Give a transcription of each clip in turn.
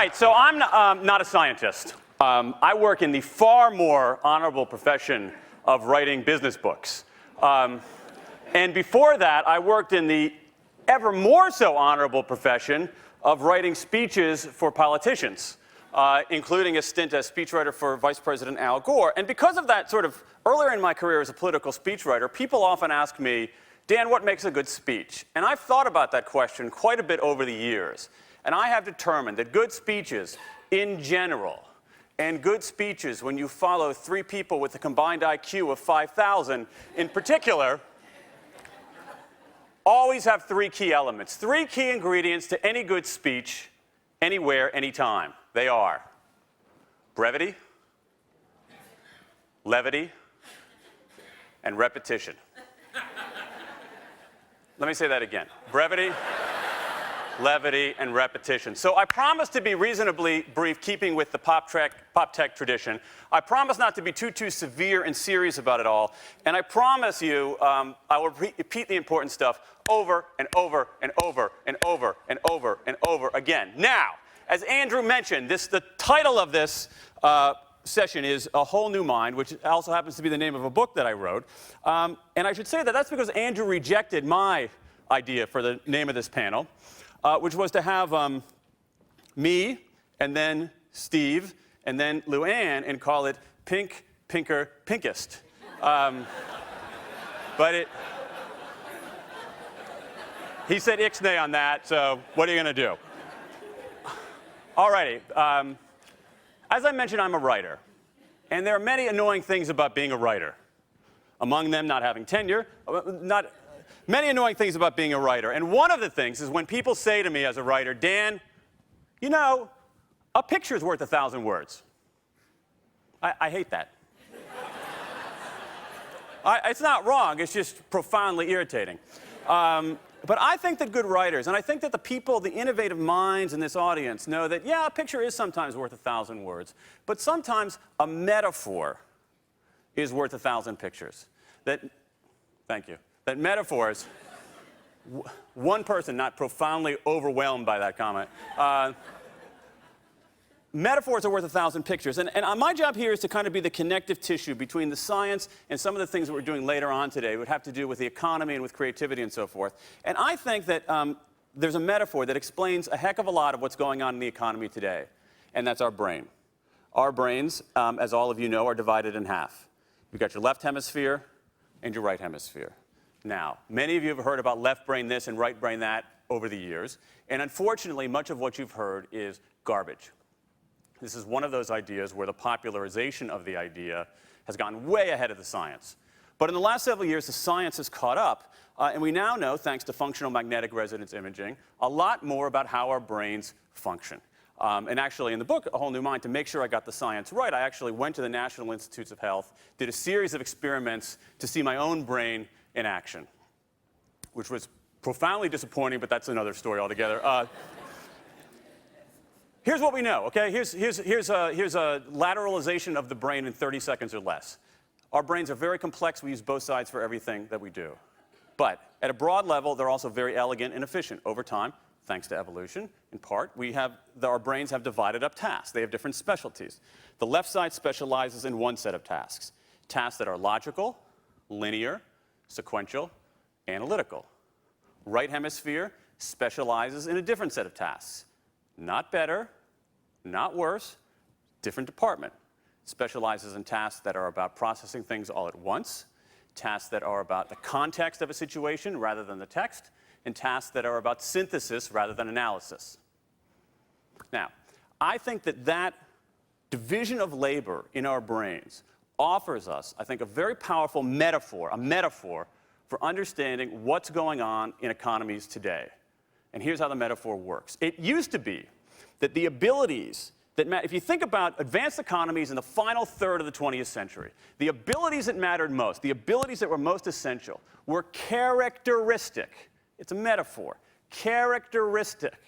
right, so I'm not a scientist. I work in the far more honorable profession of writing business books. And before that, I worked in the ever more so honorable profession of writing speeches for politicians, including a stint as speechwriter for Vice President Al Gore. And because of that, sort of earlier in my career as a political speechwriter, people often ask me, Dan, what makes a good speech? And I've thought about that question quite a bit over the years. And I have determined that good speeches in general, and good speeches when you follow three people with a combined IQ of 5,000 in particular, always have three key elements, three key ingredients to any good speech, anywhere, anytime. They are brevity, levity, and repetition. Let me say that again. Brevity, levity, and repetition. So I promise to be reasonably brief, keeping with the Poptech tradition. I promise not to be too severe and serious about it all. And I promise you I will repeat the important stuff over and over and over and over and over and over again. Now, as Andrew mentioned, the title of this session is A Whole New Mind, which also happens to be the name of a book that I wrote. And I should say that that's because Andrew rejected my idea for the name of this panel, which was to have me, and then Steve, and then Luann, and call it Pink, Pinker, Pinkest. But he said ixnay on that, so what are you going to do? All righty. As I mentioned, I'm a writer. And there are many annoying things about being a writer. Among them, not having tenure, many annoying things about being a writer. And one of the things is when people say to me as a writer, Dan, you know, a picture's worth 1,000 words. I hate that. It's not wrong, it's just profoundly irritating. But I think that good writers, and I think that the people, the innovative minds in this audience know that, yeah, a picture is sometimes worth 1,000 words, but sometimes a metaphor is worth 1,000 pictures. Thank you. That metaphors, one person not profoundly overwhelmed by that comment, metaphors are worth 1,000 pictures. And my job here is to kind of be the connective tissue between the science and some of the things that we're doing later on today would have to do with the economy and with creativity and so forth. And I think that there's a metaphor that explains a heck of a lot of what's going on in the economy today, and that's our brain. Our brains, as all of you know, are divided in half. You've got your left hemisphere and your right hemisphere. Now, many of you have heard about left brain this and right brain that over the years, and unfortunately, much of what you've heard is garbage. This is one of those ideas where the popularization of the idea has gone way ahead of the science. But in the last several years, the science has caught up, and we now know, thanks to functional magnetic resonance imaging, a lot more about how our brains function. And actually, in the book, A Whole New Mind, to make sure I got the science right, I actually went to the National Institutes of Health, did a series of experiments to see my own brain in action, which was profoundly disappointing, but that's another story altogether. Here's what we know, okay? Here's a lateralization of the brain in 30 seconds or less. Our brains are very complex. We use both sides for everything that we do. But at a broad level, they're also very elegant and efficient. Over time, thanks to evolution, in part, our brains have divided up tasks. They have different specialties. The left side specializes in one set of tasks. Tasks that are logical, linear, sequential, analytical. Right hemisphere specializes in a different set of tasks. Not better, not worse, different department. Specializes in tasks that are about processing things all at once, tasks that are about the context of a situation rather than the text, and tasks that are about synthesis rather than analysis. Now, I think that division of labor in our brains offers us, I think, a very powerful metaphor, for understanding what's going on in economies today. And here's how the metaphor works. It used to be that the abilities that if you think about advanced economies in the final third of the 20th century, the abilities that mattered most, the abilities that were most essential, were characteristic. It's a metaphor. Characteristic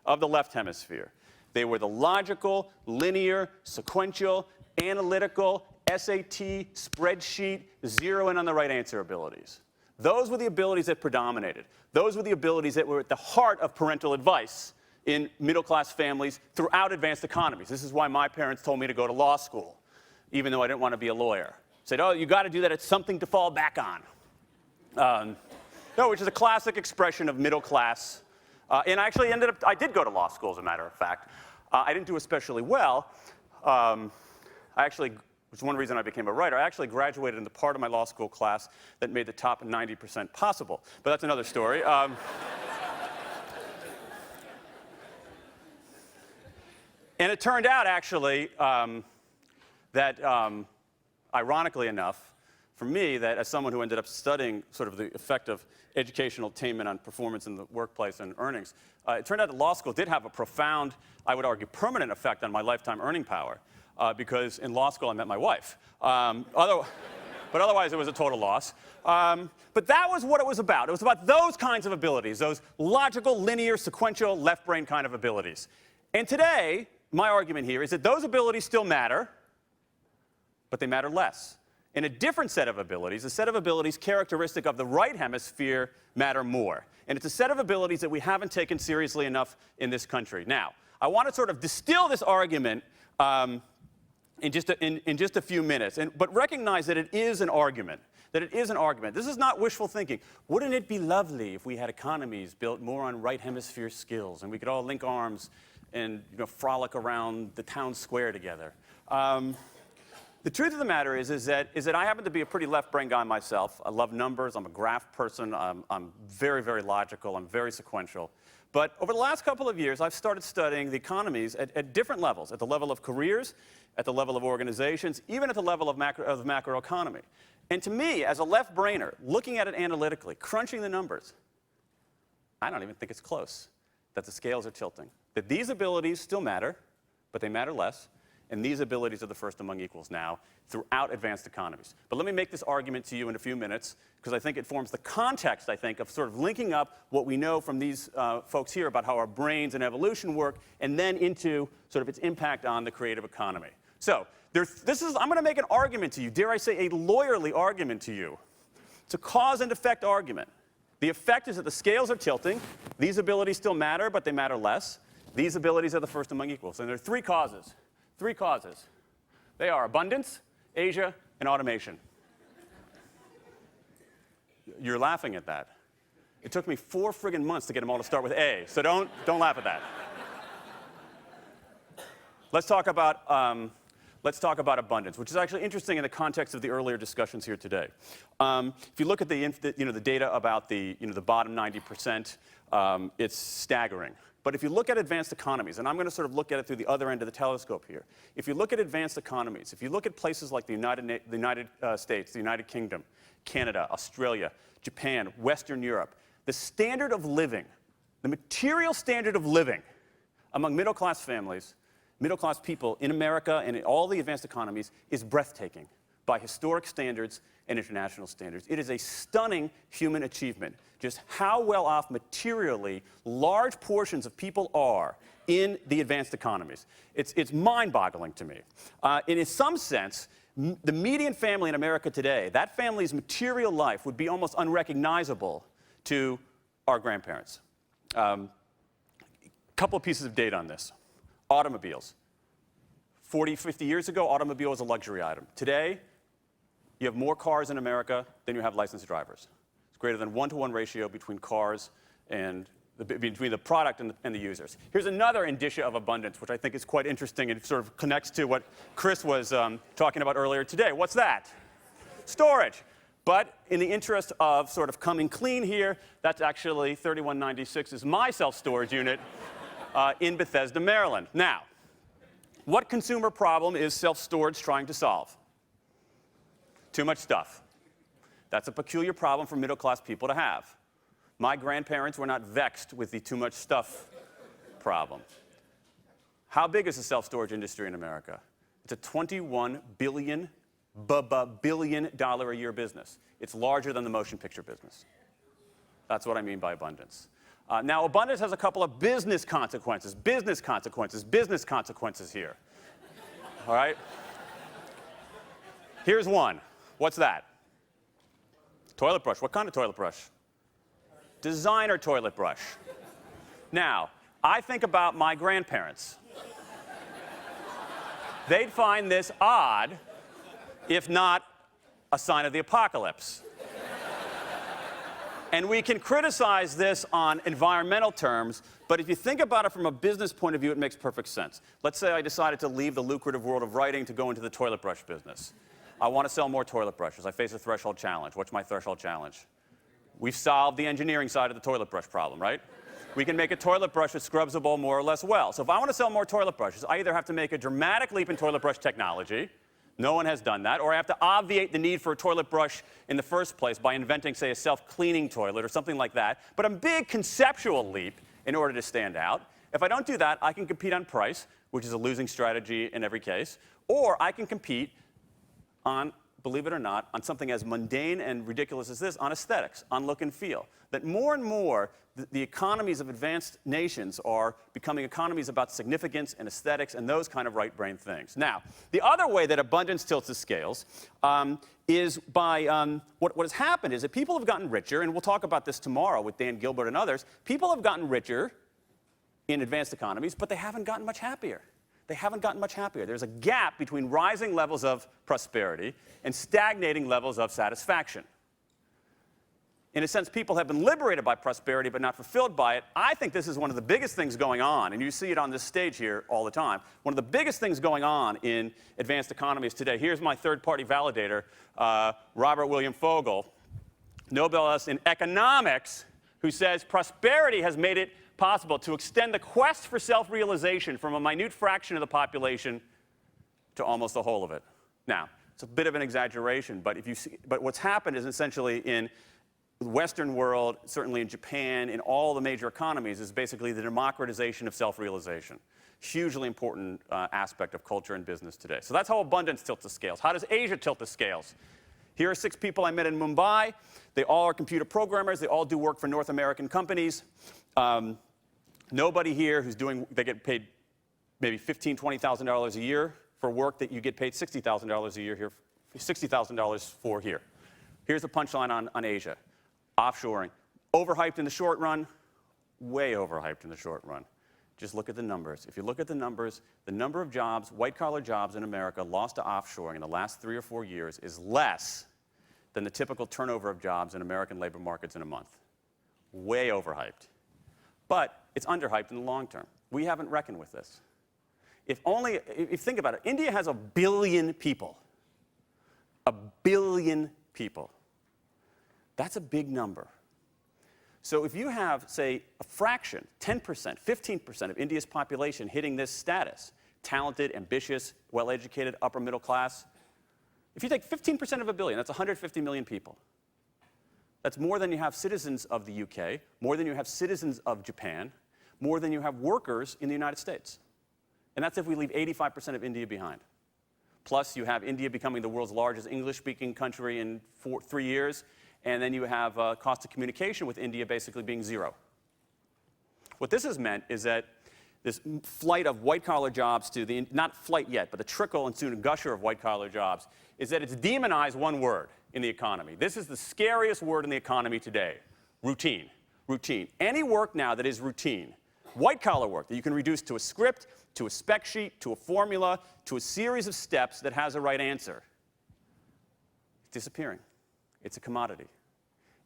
of the left hemisphere. They were the logical, linear, sequential, analytical, SAT, spreadsheet, zero in on the right answer abilities. Those were the abilities that predominated. Those were the abilities that were at the heart of parental advice in middle-class families throughout advanced economies. This is why my parents told me to go to law school, even though I didn't want to be a lawyer. Said, oh, you got to do that. It's something to fall back on. No, which is a classic expression of middle class. And I actually I did go to law school, as a matter of fact. I didn't do especially well. Which is one reason I became a writer. I actually graduated in the part of my law school class that made the top 90% possible. But that's another story. And it turned out, actually, that ironically enough, for me, that as someone who ended up studying sort of the effect of educational attainment on performance in the workplace and earnings, it turned out that law school did have a profound, I would argue, permanent effect on my lifetime earning power, because in law school I met my wife. But otherwise it was a total loss. But that was what it was about. It was about those kinds of abilities, those logical, linear, sequential, left brain kind of abilities. And today, my argument here is that those abilities still matter, but they matter less. And a different set of abilities, a set of abilities characteristic of the right hemisphere, matter more. And it's a set of abilities that we haven't taken seriously enough in this country. Now, I want to sort of distill this argument in just a few minutes, but recognize that it is an argument. This is not wishful thinking. Wouldn't it be lovely if we had economies built more on right hemisphere skills and we could all link arms and frolic around the town square together? The truth of the matter is that I happen to be a pretty left-brain guy myself. I love numbers. I'm a graph person. I'm very, very logical. I'm very sequential. But over the last couple of years, I've started studying the economies at different levels, at the level of careers, at the level of organizations, even at the level of macroeconomy. And to me, as a left-brainer, looking at it analytically, crunching the numbers, I don't even think it's close that the scales are tilting. That these abilities still matter, but they matter less. And these abilities are the first among equals now throughout advanced economies. But let me make this argument to you in a few minutes, because I think it forms the context, I think, of sort of linking up what we know from these folks here about how our brains and evolution work, and then into sort of its impact on the creative economy. So I'm going to make an argument to you, dare I say a lawyerly argument to you. It's a cause and effect argument. The effect is that the scales are tilting. These abilities still matter, but they matter less. These abilities are the first among equals. And there are three causes. Three causes. They are abundance, Asia, and automation. You're laughing at that. It took me 4 friggin' months to get them all to start with A, so don't laugh at that. Let's talk about abundance, which is actually interesting in the context of the earlier discussions here today. If you look at the data about the bottom 90%, it's staggering. But if you look at advanced economies, and I'm going to sort of look at it through the other end of the telescope here. If you look at advanced economies, if you look at places like the United States, the United Kingdom, Canada, Australia, Japan, Western Europe, the standard of living, the material standard of living among middle-class families, middle-class people in America and in all the advanced economies is breathtaking by historic standards and international standards. It is a stunning human achievement, just how well off materially large portions of people are in the advanced economies. It's mind-boggling to me. And in some sense, the median family in America today, that family's material life would be almost unrecognizable to our grandparents. Couple of pieces of data on this. Automobiles. 40, 50 years ago, automobile was a luxury item. Today, you have more cars in America than you have licensed drivers. It's greater than 1-to-1 ratio between cars and between the product and the users. Here's another indicia of abundance, which I think is quite interesting and sort of connects to what Chris was talking about earlier today. What's that? Storage. But in the interest of sort of coming clean here, that's actually 3196 is my self-storage unit in Bethesda, Maryland. Now, what consumer problem is self-storage trying to solve? Too much stuff. That's a peculiar problem for middle-class people to have. My grandparents were not vexed with the too much stuff problem. How big is the self-storage industry in America? It's a $21 billion a year business. It's larger than the motion picture business. That's what I mean by abundance. Now, abundance has a couple of business consequences here. All right? Here's one. What's that? Toilet brush. What kind of toilet brush? Designer toilet brush. Now, I think about my grandparents. They'd find this odd, if not a sign of the apocalypse. And we can criticize this on environmental terms, but if you think about it from a business point of view, it makes perfect sense. Let's say I decided to leave the lucrative world of writing to go into the toilet brush business. I want to sell more toilet brushes. I face a threshold challenge. What's my threshold challenge? We've solved the engineering side of the toilet brush problem, right? We can make a toilet brush that scrubs the bowl more or less well. So if I want to sell more toilet brushes, I either have to make a dramatic leap in toilet brush technology. No one has done that. Or I have to obviate the need for a toilet brush in the first place by inventing, say, a self-cleaning toilet or something like that. But a big conceptual leap in order to stand out. If I don't do that, I can compete on price, which is a losing strategy in every case. Or I can compete on, believe it or not, on something as mundane and ridiculous as this, on aesthetics, on look and feel. That more and more, the economies of advanced nations are becoming economies about significance and aesthetics and those kind of right-brain things. Now, the other way that abundance tilts the scales is by what has happened is that people have gotten richer, and we'll talk about this tomorrow with Dan Gilbert and others. People have gotten richer in advanced economies, but they haven't gotten much happier. They haven't gotten much happier. There's a gap between rising levels of prosperity and stagnating levels of satisfaction. In a sense, people have been liberated by prosperity but not fulfilled by it. I think this is one of the biggest things going on, and you see it on this stage here all the time. One of the biggest things going on in advanced economies today. Here's my third-party validator, Robert William Fogel, Nobelist in economics, who says prosperity has made it possible to extend the quest for self-realization from a minute fraction of the population to almost the whole of it. Now, it's a bit of an exaggeration, but what's happened is essentially in the Western world, certainly in Japan, in all the major economies, is basically the democratization of self-realization. Hugely important aspect of culture and business today. So that's how abundance tilts the scales. How does Asia tilt the scales? Here are 6 people I met in Mumbai. They all are computer programmers. They all do work for North American companies. Nobody here who's doing, they get paid maybe $15,000, $20,000 a year for work that you get paid $60,000 a year here, $60,000 for here. Here's the punchline on Asia. Offshoring. Overhyped in the short run, way overhyped in the short run. Just look at the numbers. If you look at the numbers, the number of jobs, white-collar jobs in America lost to offshoring in the last 3 or 4 years is less than the typical turnover of jobs in American labor markets in a month. Way overhyped. But it's underhyped in the long term. We haven't reckoned with this. If you think about it, India has 1 billion people. 1 billion people. That's a big number. So if you have, say, a fraction, 10%, 15% of India's population hitting this status, talented, ambitious, well-educated, upper middle class, if you take 15% of 1 billion, that's 150 million people. That's more than you have citizens of the UK, more than you have citizens of Japan, more than you have workers in the United States. And that's if we leave 85% of India behind. Plus, you have India becoming the world's largest English-speaking country in 3 years, and then you have cost of communication with India basically being 0. What this has meant is that this flight of white-collar jobs to the, not flight yet, but the trickle and soon a gusher of white-collar jobs, is that it's demonized one word in the economy. This is the scariest word in the economy today, routine. Routine. Any work now that is routine, white-collar work that you can reduce to a script, to a spec sheet, to a formula, to a series of steps that has a right answer, it's disappearing. It's a commodity.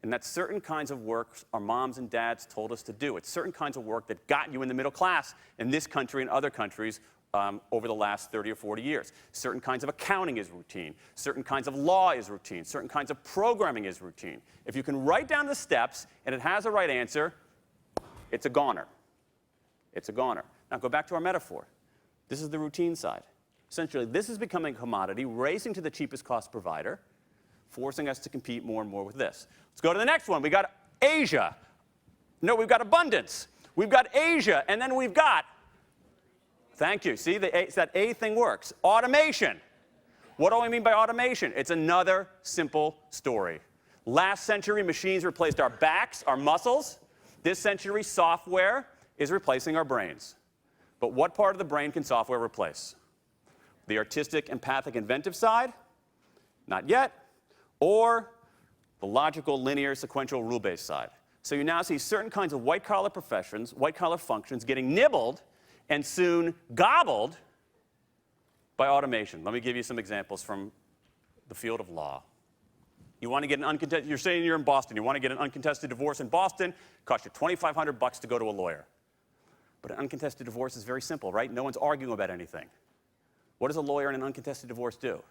And that's certain kinds of work our moms and dads told us to do. It's certain kinds of work that got you in the middle class in this country and other countries over the last 30 or 40 years. Certain kinds of accounting is routine. Certain kinds of law is routine. Certain kinds of programming is routine. If you can write down the steps and it has a right answer, it's a goner. It's a goner. Now go back to our metaphor. This is the routine side. Essentially, this is becoming a commodity, racing to the cheapest cost provider, forcing us to compete more and more with this. Let's go to the next one. We got Asia. No, we've got abundance. We've got Asia, and then we've got, thank you, see, that A thing works. Automation. What do I mean by automation? It's another simple story. Last century, machines replaced our backs, our muscles. This century, software is replacing our brains. But what part of the brain can software replace? The artistic, empathic, inventive side? Not yet. Or the logical, linear, sequential, rule-based side. So you now see certain kinds of white-collar professions, white-collar functions getting nibbled and soon gobbled by automation. Let me give you some examples from the field of law. You want to get an uncontested, you're saying you're in Boston, you want to get an uncontested divorce in Boston, costs you $2,500 to go to a lawyer. But an uncontested divorce is very simple, right? No one's arguing about anything. What does a lawyer in an uncontested divorce do?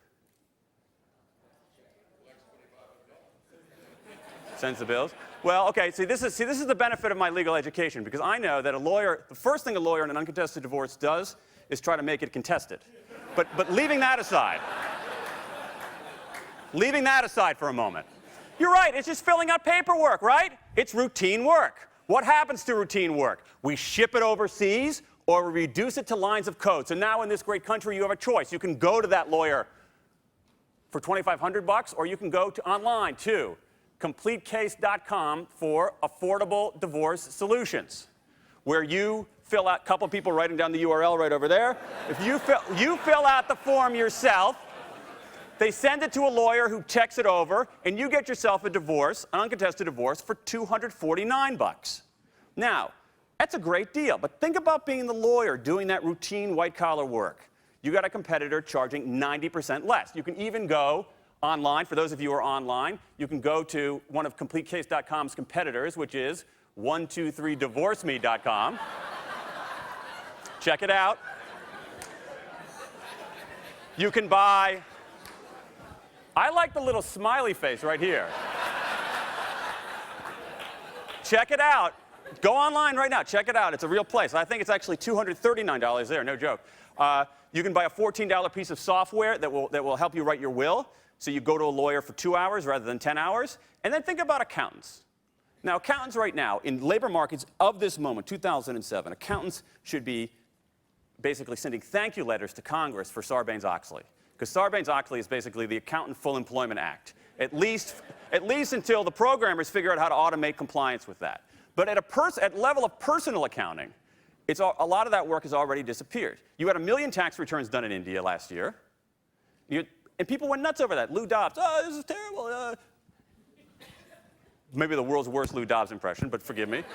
Sends the bills? Well, okay, this is the benefit of my legal education, because I know that the first thing a lawyer in an uncontested divorce does is try to make it contested. But leaving that aside, for a moment, you're right, it's just filling out paperwork, right? It's routine work. What happens to routine work? We ship it overseas, or we reduce it to lines of code. So now in this great country, you have a choice. You can go to that lawyer for $2,500, or you can go online to CompleteCase.com for affordable divorce solutions, where you fill out, a couple people writing down the URL right over there. If you fill out the form yourself, they send it to a lawyer who checks it over, and you get yourself a divorce, an uncontested divorce, for $249. Now, that's a great deal, but think about being the lawyer doing that routine white-collar work. You got a competitor charging 90% less. You can even go online. For those of you who are online, you can go to one of CompleteCase.com's competitors, which is 123divorceme.com. Check it out. You can buy... I like the little smiley face right here. Check it out. Go online right now. Check it out. It's a real place. I think it's actually $239 there, no joke. You can buy a $14 piece of software that will help you write your will. So you go to a lawyer for 2 hours rather than 10 hours. And then think about accountants. Now, accountants right now, in labor markets of this moment, 2007, accountants should be basically sending thank you letters to Congress for Sarbanes-Oxley. Because Sarbanes-Oxley is basically the Accountant Full Employment Act, at least until the programmers figure out how to automate compliance with that. But at level of personal accounting, a lot of that work has already disappeared. You had 1 million tax returns done in India last year, and people went nuts over that. Lou Dobbs, oh, this is terrible. Maybe the world's worst Lou Dobbs impression, but forgive me.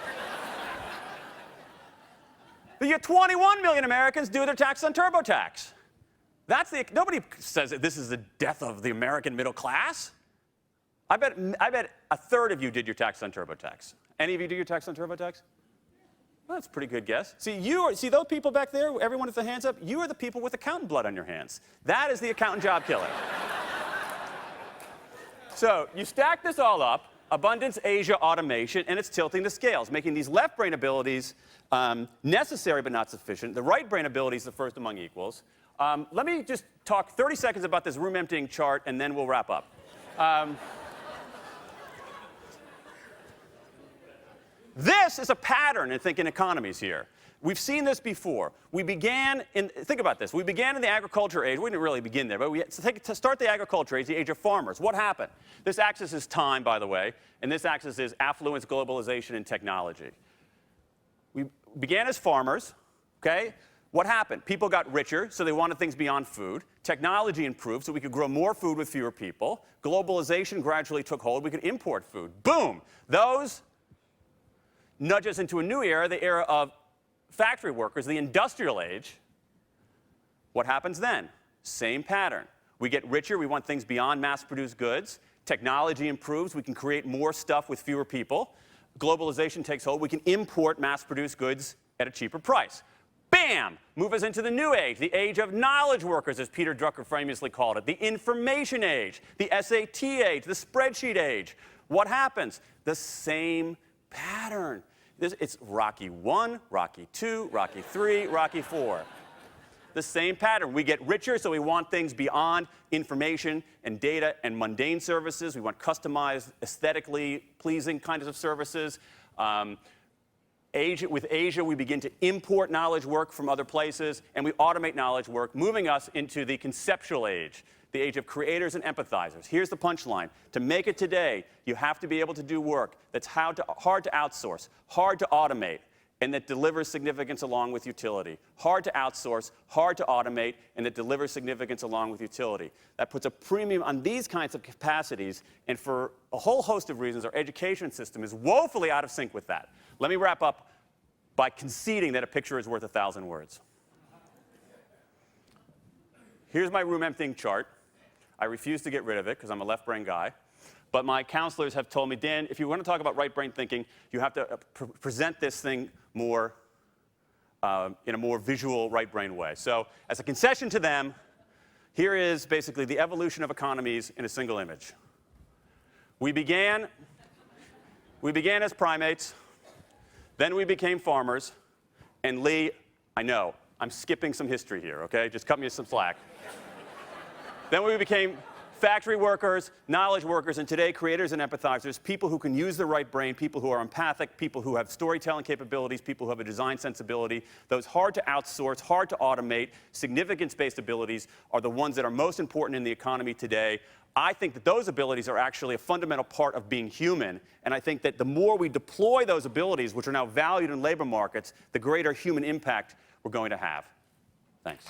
But you have 21 million Americans do their taxes on TurboTax. Nobody says that this is the death of the American middle class. I bet a third of you did your tax on TurboTax. Any of you do your tax on TurboTax? Well, that's a pretty good guess. See those people back there, everyone with their hands up? You are the people with accountant blood on your hands. That is the accountant job killer. So you stack this all up, abundance, Asia, automation, and it's tilting the scales, making these left brain abilities necessary but not sufficient. The right brain ability is the first among equals. Let me just talk 30 seconds about this room emptying chart, and then we'll wrap up. This is a pattern in thinking economies here. We've seen this before. Think about this. We began in the agriculture age. We didn't really begin there, but to start the agriculture age, the age of farmers. What happened? This axis is time, by the way, and this axis is affluence, globalization, and technology. We began as farmers, okay? What happened? People got richer, so they wanted things beyond food. Technology improved, so we could grow more food with fewer people. Globalization gradually took hold. We could import food. Boom! Those nudge us into a new era, the era of factory workers, the industrial age. What happens then? Same pattern. We get richer. We want things beyond mass-produced goods. Technology improves. We can create more stuff with fewer people. Globalization takes hold. We can import mass-produced goods at a cheaper price. Bam! Move us into the new age, the age of knowledge workers, as Peter Drucker famously called it, the information age, the SAT age, the spreadsheet age. What happens? The same pattern. It's Rocky 1, Rocky 2, Rocky 3, Rocky 4. The same pattern. We get richer, so we want things beyond information and data and mundane services. We want customized, aesthetically pleasing kinds of services. With Asia, we begin to import knowledge work from other places, and we automate knowledge work, moving us into the conceptual age, the age of creators and empathizers. Here's the punchline. To make it today, you have to be able to do work that's hard to outsource, hard to automate, and that delivers significance along with utility. Hard to outsource, hard to automate, and that delivers significance along with utility. That puts a premium on these kinds of capacities, and for a whole host of reasons, our education system is woefully out of sync with that. Let me wrap up by conceding that a picture is worth 1,000 words. Here's my room emptying chart. I refuse to get rid of it because I'm a left brain guy. But my counselors have told me, Dan, if you want to talk about right brain thinking, you have to present this thing more in a more visual right brain way. So as a concession to them, here is basically the evolution of economies in a single image. We began as primates, then we became farmers, and Lee, I know, I'm skipping some history here, okay? Just cut me some slack. Then we became factory workers, knowledge workers, and today creators and empathizers, people who can use the right brain, people who are empathic, people who have storytelling capabilities, people who have a design sensibility. Those hard to outsource, hard to automate, significance-based abilities are the ones that are most important in the economy today. I think that those abilities are actually a fundamental part of being human, and I think that the more we deploy those abilities, which are now valued in labor markets, the greater human impact we're going to have. Thanks.